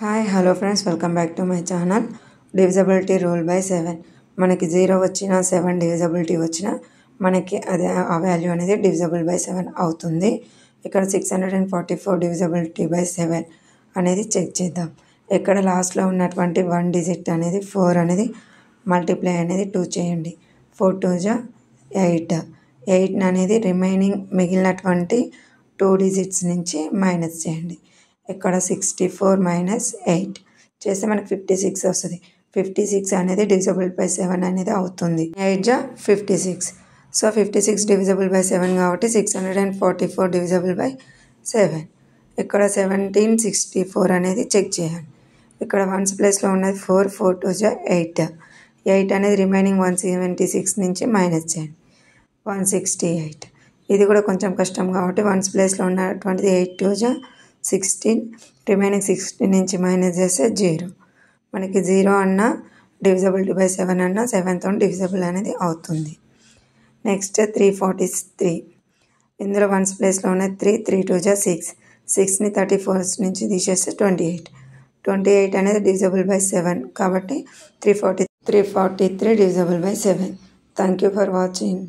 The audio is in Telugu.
Hi hello friends, welcome back to my channel. Divisibility rule by 7. మనకి 0 వచ్చినా 7 డివిజబిలిటీ వచ్చినా మనకి అదే ఆ వాల్యూ అనేది డివిజబుల్ బై 7 అవుతుంది. ఇక్కడ 644 డివిజబిలిటీ బై 7 అనేది చెక్ చేద్దాం. ఇక్కడ లాస్ట్లో ఉన్నటువంటి 1 డిజిట్ అనేది 4 అనేది మల్టిప్లై అనేది 2 చేయండి. 4 2 జా 8. 8 అనేది రిమైనింగ్ మిగిలినటువంటి 2 డిజిట్స్ నుంచి మైనస్ చేయండి. ఇక్కడ 64 మైనస్ 8 చేస్తే మనకి 56 వస్తుంది. 56 అనేది డివిజబుల్ బై 7 అనేది అవుతుంది. 8 జా 56. సో 56 డివిజబుల్ బై 7 కాబట్టి 644 డివిజబుల్ బై 7. ఇక్కడ 1764 అనేది చెక్ చేయాలి. ఇక్కడ వన్స్ ప్లేస్లో ఉన్నది 4 4 2 జా 8. 8 అనేది రిమైనింగ్ 176 నుంచి మైనస్ చేయండి. 168. ఇది కూడా కొంచెం కష్టం కాబట్టి వన్స్ ప్లేస్లో ఉన్నటువంటిది 8 2 జా 16. రిమైనింగ్ 16 నుంచి మైనస్ చేస్తే 0. మనకి 0 అన్న డివిజబిలిటీ బై 7 అన్న 7తో డివిజబుల్ అనేది అవుతుంది. నెక్స్ట్ 343. ఇందులో వన్స్ ప్లేస్లో ఉన్న 3 3 2 జా 6. 6ని 34 నుంచి తీసేస్తే 28. 28 అనేది డివిజబుల్ బై 7 కాబట్టి 343 divisible by 7. Thank you for watching.